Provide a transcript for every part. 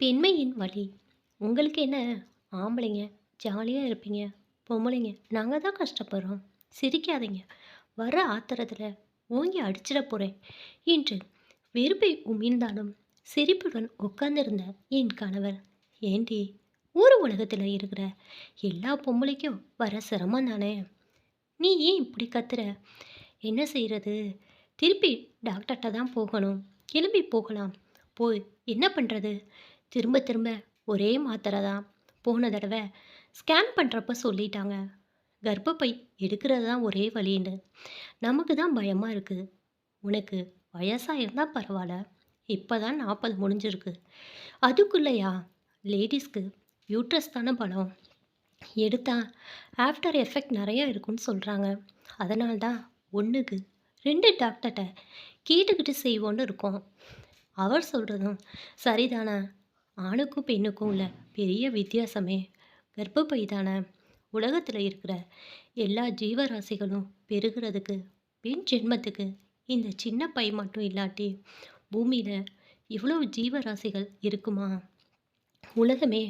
பெண்மையின் வலி. உங்களுக்கு என்ன ஆம்பளைங்க ஜாலியா இருப்பீங்க. பொம்பளைங்க நாங்க தான் கஷ்டப்படுறோம். சிரிக்காதீங்க. வர ஆத்திரத்துல ஓங்கி அடிச்சிட போறேன் என்று வெறுப்பை உமிழ்ந்தாலும் சிரிப்புடன் உட்கார்ந்திருந்த என் கணவர், ஏண்டி ஊர் உலகத்துல இருக்கிற எல்லா பொம்பளைக்கும் வர சிரமம் தானே? நீ ஏன் இப்படி கத்துற? என்ன செய்யறது? திருப்பி டாக்டர்கிட்ட தான் போகணும். கிளம்பி போகலாம். போய் என்ன பண்றது? திரும்ப திரும்ப ஒரே மாத்திரை தான். போன தடவை ஸ்கேன் பண்ணுறப்ப சொல்லிட்டாங்க, கர்ப்பப்பை எடுக்கிறது தான் ஒரே வழின்னு. நமக்கு தான் பயமாக இருக்குது. உனக்கு வயசாக இருந்தால் பரவாயில்ல. இப்போ தான் 40 முடிஞ்சிருக்கு. அதுக்குள்ளேயா? லேடிஸ்க்கு யூட்ரஸ் தானே பலம். எடுத்தா ஆஃப்டர் எஃபெக்ட் நிறையா இருக்குன்னு சொல்கிறாங்க. அதனால தான் ஒன்றுக்கு 2 டாக்டர்கிட்ட கேட்டுக்கிட்டு செய்வோன்னு இருக்கோம். அவர் சொல்கிறதும் சரிதானே. ஆணுக்கும் பெண்ணுக்கும் உள்ள பெரிய வித்தியாசமே கர்ப்பப்பை தானே. உலகத்தில் இருக்கிற எல்லா ஜீவராசிகளும் பெருகிறதுக்கு பெண் ஜென்மத்துக்கு இந்த சின்ன பை மட்டும் இல்லாட்டி பூமியில் இவ்வளோ ஜீவராசிகள் இருக்குமா? உலகமே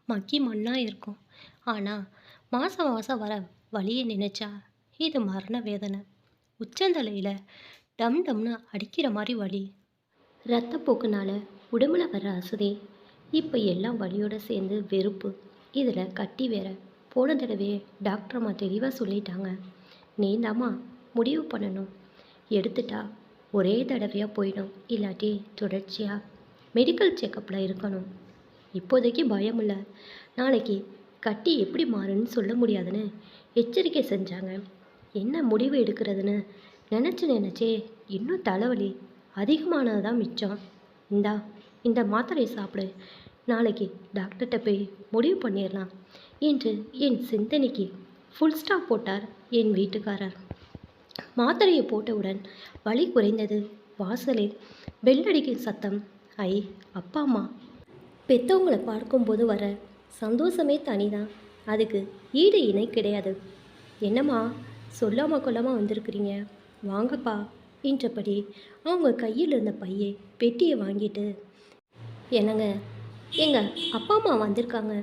மக்கி மண்ணாக இருக்கும். ஆனால் மாதம் மாதம் வர வழியை நினச்சா இது மரண வேதனை. உச்சந்தலையில் டம் டம்னு அடிக்கிற மாதிரி வலி. ரத்தப்போக்குனால உடம்புல வர அசதி. இப்போ எல்லாம் வலியோட சேர்ந்து வெறுப்பு. இதில் கட்டி வேற. போன தடவையே டாக்டர் அம்மா தெளிவாக சொல்லிட்டாங்க, நீந்தாம்மா முடிவு பண்ணணும். எடுத்துட்டா ஒரே தடவையாக போயிடும், இல்லாட்டி தொடர்ச்சியாக மெடிக்கல் செக்கப்பில் இருக்கணும். இப்போதைக்கு பயம் இல்லை, நாளைக்கு கட்டி எப்படி மாறுன்னு சொல்ல முடியாதுன்னு எச்சரிக்கை செஞ்சாங்க. என்ன முடிவு எடுக்கிறதுன்னு நினச்சே இன்னும் தலைவலி அதிகமானது தான் மிச்சம். இந்தா இந்த மாத்திரையை சாப்பிடு, நாளைக்கு டாக்டர்கிட்ட போய் முடிவு பண்ணிடலாம் என்று என் சிந்தனைக்கு ஃபுல் ஸ்டாப் போட்டார் என் வீட்டுக்காரர். மாத்திரையை போட்டவுடன் வலி குறைந்தது. வாசலில் பெல்லடிக்கும் சத்தம். ஐ, அப்பா அம்மா பெற்றவங்களை பார்க்கும்போது வர சந்தோஷமே தனிதான். அதுக்கு ஈடு இணை கிடையாது. என்னம்மா சொல்லாமல் கொள்ளாமல் வந்திருக்கிறீங்க, வாங்கப்பா என்றபடி அவங்க கையில் இருந்த பையை பெட்டியை வாங்கிட்டு, என்னங்க எங்கள் அப்பா அம்மா வந்திருக்காங்க,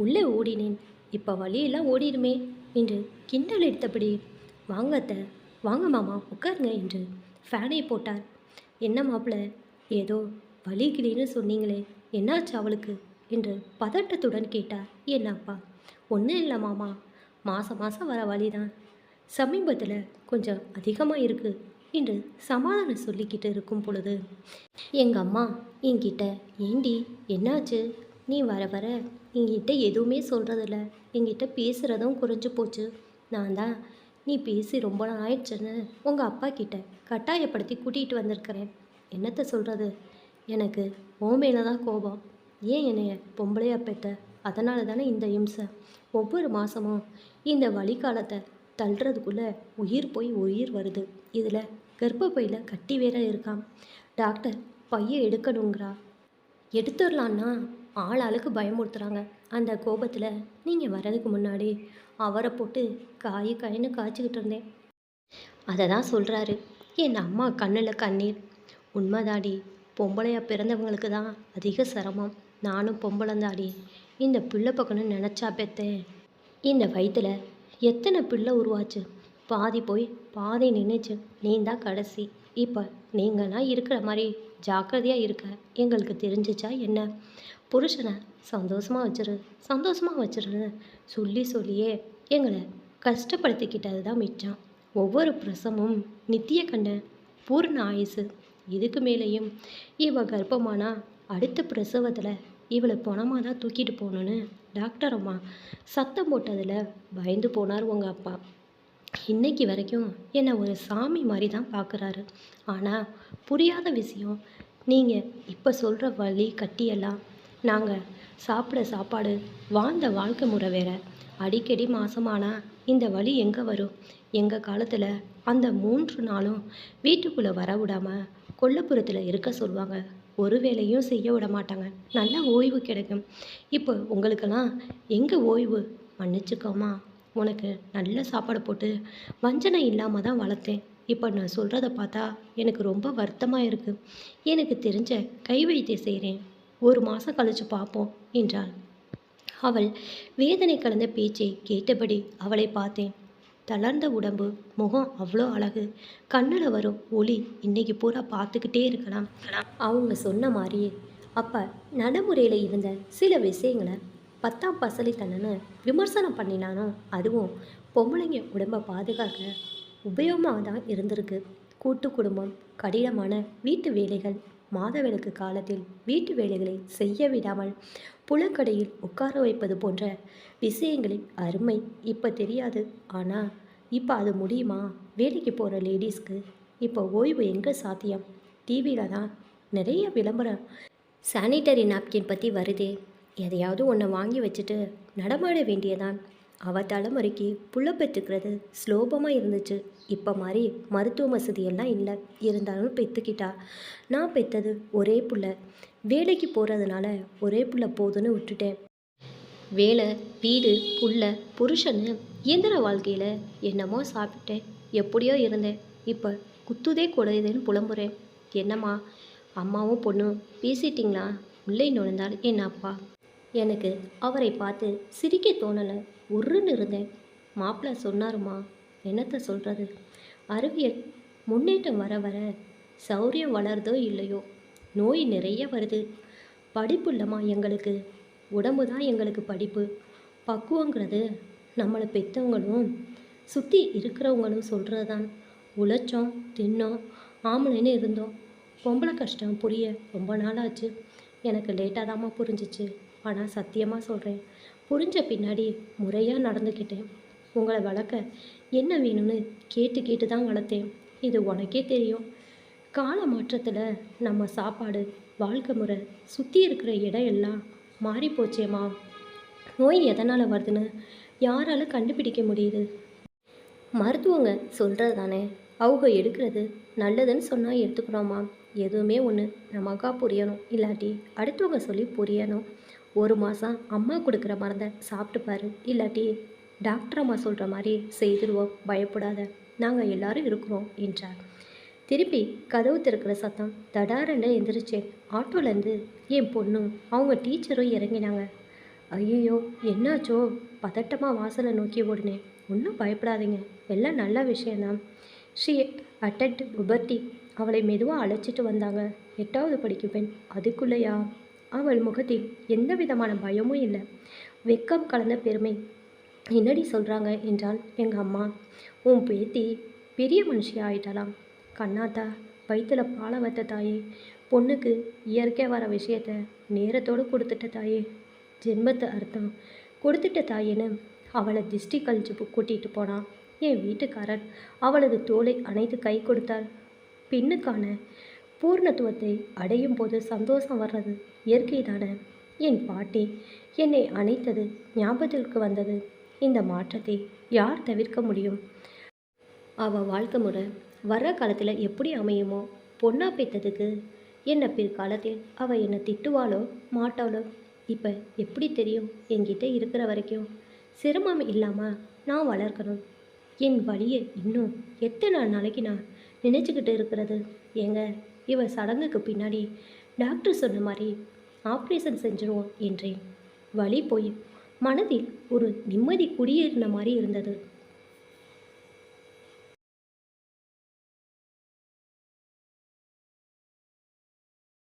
உள்ளே ஓடினேன், இப்போ வழியெல்லாம் ஓடிடுமே என்று கிண்டல் எடுத்தபடி, வாங்க அத்தை, வாங்க மாமா உட்காருங்க என்று ஃபேனை போட்டார். என்ன மாப்பிள்ள, ஏதோ வலிக்குதுன்னு சொன்னீங்களே, என்னாச்சு அவளுக்கு என்று பதட்டத்துடன் கேட்டார் என் அப்பா. ஒன்றும் இல்லை மாமா, மாதம் மாதம் வர வழிதான், சமீபத்தில் கொஞ்சம் அதிகமாக இருக்குது என்று சமாதானம் சொல்லிக்கிட்டு இருக்கும் பொழுது எங்கள் அம்மா என்கிட்ட, ஏண்டி என்னாச்சு, நீ வர வர என்கிட்ட எதுவுமே சொல்கிறதில்ல, என்கிட்ட பேசுகிறதும் குறைஞ்சி போச்சு. நான் தான் நீ பேசி ரொம்ப நாள் ஆயிடுச்சுன்னு உங்கள் அப்பா கிட்ட கட்டாயப்படுத்தி கூட்டிகிட்டு வந்திருக்கிறேன். என்னத்தை சொல்கிறது, எனக்கு ஓ மேலே தான் கோபம். ஏன் என்னைய பொம்பளையா பெத்த, அதனால தானே இந்த இம்சை. ஒவ்வொரு மாதமும் இந்த வழிகாலத்தை தள்ளுறதுக்குள்ளே உயிர் போய் உயிர் வருது. இதில் கர்ப்பப்பையில் கட்டி வேற இருக்கான். டாக்டர் பையை எடுக்கணுங்கிறா. எடுத்துடலான்னா ஆளுக்கு பயமுறுத்துறாங்க. அந்த கோபத்தில் நீங்கள் வர்றதுக்கு முன்னாடி அவரை போட்டு காயின்னு காய்ச்சிக்கிட்டு இருந்தேன். அதை தான் சொல்கிறாரு. என் அம்மா கண்ணில் கண்ணீர். உண்மைதாடி, பொம்பளையாக பிறந்தவங்களுக்கு தான் அதிக சிரமம். நானும் பொம்பளைந்தாடி, இந்த பிள்ளை பக்கம்னு நினச்சா பெத்தேன். இந்த வயிற்றில் எத்தனை பிள்ளை உருவாச்சு, பாதி போய் பாதி நின்றுச்சு, நீ தான் கடைசி. இப்போ நீங்களாம் இருக்கிற மாதிரி ஜாக்கிரதையாக இருக்க எங்களுக்கு தெரிஞ்சிச்சா என்ன? புருஷனை சந்தோஷமாக வச்சிருன்னு சொல்லியே எங்களை கஷ்டப்படுத்திக்கிட்டது தான் மிச்சம். ஒவ்வொரு பிரசமும் நித்திய கண்ட பூர்ண ஆயுசு. இதுக்கு மேலேயும் இவ கர்ப்பமானா அடுத்த பிரசவத்தில் இவளை பணமாக தான் தூக்கிட்டு போகணுன்னு டாக்டர் அம்மா சத்தம் போட்டதில் பயந்து போனார் உங்கள் அப்பா. இன்னைக்கு வரைக்கும் என்னை ஒரு சாமி மாதிரி தான் பார்க்குறாரு. ஆனால் புரியாத விஷயம், நீங்கள் இப்போ சொல்கிற வலி கட்டியெல்லாம் நாங்கள் சாப்பிட சாப்பாடு வாழ்ந்த வாழ்க்கை முறை வேறு. அடிக்கடி மாதமானால் இந்த வலி எங்கே வரும்? எங்கள் காலத்தில் அந்த 3 நாளும் வீட்டுக்குள்ளே வர விடாமல் கொல்லைப்புறத்தில் இருக்க சொல்லுவாங்க. ஒரு வேலையும் செய்ய விட மாட்டாங்க. நல்ல ஓய்வு கிடைக்கும். இப்போ உங்களுக்கெல்லாம் எங்கே ஓய்வு? மன்னிச்சுக்கோமா, உனக்கு நல்ல சாப்பாடு போட்டு வஞ்சனை இல்லாமல் தான் வளர்த்தேன். இப்போ நான் சொல்கிறத பார்த்தா எனக்கு ரொம்ப வருத்தமாக இருக்குது. எனக்கு தெரிஞ்ச கை வைத்தியம் செய்கிறேன். ஒரு மாதம் கழிச்சு பார்ப்போம் என்றாள். அவள் வேதனை கலந்த பேச்சை கேட்டபடி அவளை பார்த்தேன். தளர்ந்த உடம்பு, முகம் அவ்வளோ அழகு, கண்ணில் வரும் ஒளி இன்னைக்கு பூரா பார்த்துக்கிட்டே இருக்கலாம். அவங்க சொன்ன மாதிரியே அப்போ நடைமுறையில் இருந்த சில விஷயங்களை பத்தாம் பசலித்தனன்னு விமர்சனம் பண்ணினானோ அதுவும் பொம்பளைங்க உடம்பை பாதுகாக்க உபயோகமாக தான் இருந்திருக்கு. கூட்டு குடும்பம், கடினமான வீட்டு வேலைகள், மாதவிலக்கு காலத்தில் வீட்டு வேலைகளை செய்ய விடாமல் புலக்கடையில் உட்கார வைப்பது போன்ற விஷயங்களின் அருமை இப்போ தெரியாது. ஆனால் இப்போ அது முடியுமா? வேலைக்கு போகிற லேடிஸ்க்கு இப்போ ஓய்வு எங்கே சாத்தியம்? டிவியில் தான் நிறைய விளம்பரம் சானிட்டரி நாப்கின் பற்றி வருதே. எதையாவது ஒன்று வாங்கி வச்சுட்டு நடமாட வேண்டியதான். அவள் தலைமுறைக்கு புள்ள பெற்றுக்கிறது சுலோபமாக இருந்துச்சு. இப்போ மாதிரி மருத்துவ வசதியெல்லாம் இல்லை. இருந்தாலும் பெற்றுக்கிட்டா. நான் பெற்றது ஒரே புள்ள. வேலைக்கு போகிறதுனால ஒரே புள்ள போதுன்னு விட்டுட்டேன். வேலை, வீடு, புள்ள, புருஷன்னு இயந்திர வாழ்க்கையில் என்னமோ சாப்பிட்டேன். எப்படியோ இருந்தேன். இப்போ குத்துதே குடையுதுன்னு புலம்புறேன். என்னம்மா, அம்மாவும் பொண்ணும் பேசிட்டிங்களா? உள்ளே நுழைந்தாள் என் அப்பா. எனக்கு அவரை பார்த்து சிரிக்க தோணலை. உருன்னு இருந்தேன். மாப்பிள்ளை சொன்னாருமா. என்னத்தை சொல்கிறது? அறிவியல் முன்னேற்றம் வர வர சௌரியம் வளருதோ இல்லையோ, நோய் நிறைய வருது. படிப்பு இல்லைம்மா எங்களுக்கு, உடம்பு தான் எங்களுக்கு படிப்பு. பக்குவங்கிறது நம்மளை பெற்றவங்களும் சுற்றி இருக்கிறவங்களும் சொல்கிறது தான். உழைச்சோம், தின்னோம், ஆம்பளைன்னு இருந்தோம். பொம்பளை கஷ்டம் புரிய ரொம்ப நாளாச்சு. எனக்கு லேட்டாக தாம்மா புரிஞ்சிச்சு. ஆனால் சத்தியமாக சொல்கிறேன், புரிஞ்ச பின்னாடி முறையாக நடந்துக்கிட்டேன். உங்களை வளர்க்க என்ன வேணும்னு கேட்டு கேட்டு தான் வளர்த்தேன். இது உனக்கே தெரியும். கால மாற்றத்தில் நம்ம சாப்பாடு, வாழ்க்கை முறை, சுற்றி இருக்கிற இடம் எல்லாம் மாறி போச்சேம்மா. நோய் எதனால் வருதுன்னு யாரால கண்டுபிடிக்க முடியுது? மருத்துவங்க சொல்கிறது தானே. அவங்க எடுக்கிறது நல்லதுன்னு சொன்னால் எடுத்துக்கிறோமா? எதுவுமே ஒன்று நமக்கா புரியணும், இல்லாட்டி அடுத்தவங்க சொல்லி புரியணும். ஒரு மாதம் அம்மா கொடுக்குற மருந்தை சாப்பிட்டுப்பாரு, இல்லாட்டி டாக்டர் அம்மா சொல்கிற மாதிரி செய்திடுவோம். பயப்படாத, நாங்கள் எல்லாரும் இருக்கிறோம் என்றார். திருப்பி கதவு திறக்கிற சத்தம். தடாரண்ட எந்திரிச்சேன். ஆட்டோலேருந்து என் பொண்ணும் அவங்க டீச்சரும் இறங்கினாங்க. ஐயோ, என்னாச்சோ? பதட்டமாக வாசலை நோக்கி ஓடினேன். ஒன்றும் பயப்படாதீங்க, எல்லாம் நல்ல விஷயந்தான். She attend புபர்ட்டி. அவளை மெதுவாக அழைச்சிட்டு வந்தாங்க. 8வது படிக்கும் பெண். அதுக்குள்ளேயா? அவள் முகத்தில் எந்த விதமான பயமும் இல்லை, வெக்கம் கலந்த பெருமை. என்னடி சொல்கிறாங்க என்றால் எங்கள் அம்மா. உன் பேத்தி பெரிய மனுஷி ஆயிட்டாலாம். கண்ணாத்தா, வயிற்றுல பாலை வைத்த தாயே, பொண்ணுக்கு இயற்கை வர விஷயத்த நேரத்தோடு கொடுத்துட்ட தாயே, ஜென்மத்தை அர்த்தம் கொடுத்துட்ட தாயேன்னு அவளை திஷ்டி கழிச்சு கூட்டிகிட்டு போனான். என் வீட்டுக்காரர் அவளது தோலை அணைத்து கை கொடுத்தார். பெண்ணுக்கான பூர்ணத்துவத்தை அடையும் போது சந்தோஷம் வர்றது இயற்கை தானே. என் பாட்டி என்னை அணைத்தது ஞாபகத்திற்கு வந்தது. இந்த மாற்றத்தை யார் தவிர்க்க முடியும்? அவள் வாழ்க்கை முறை வர்ற காலத்தில் எப்படி அமையுமோ? பொண்ணா பெற்றதுக்கு என்னை பிற்காலத்தில் அவள் என்னை திட்டுவாளோ மாட்டாளோ? இப்போ எப்படி தெரியும்? என்கிட்ட இருக்கிற வரைக்கும் சிரமம் இல்லாமல் நான் வளர்க்கணும். என் வழியை இன்னும் எத்தனை நாளைக்கு நான் நினச்சிக்கிட்டு இருக்கிறது? ஏங்க, இவ சடங்குக்கு பின்னாடி டாக்டர் சொன்ன மாதிரி ஆப்ரேஷன் செஞ்சிருவோம் என்றேன். வலி போய் மனதில் ஒரு நிம்மதி குடியேறின மாதிரி இருந்தது.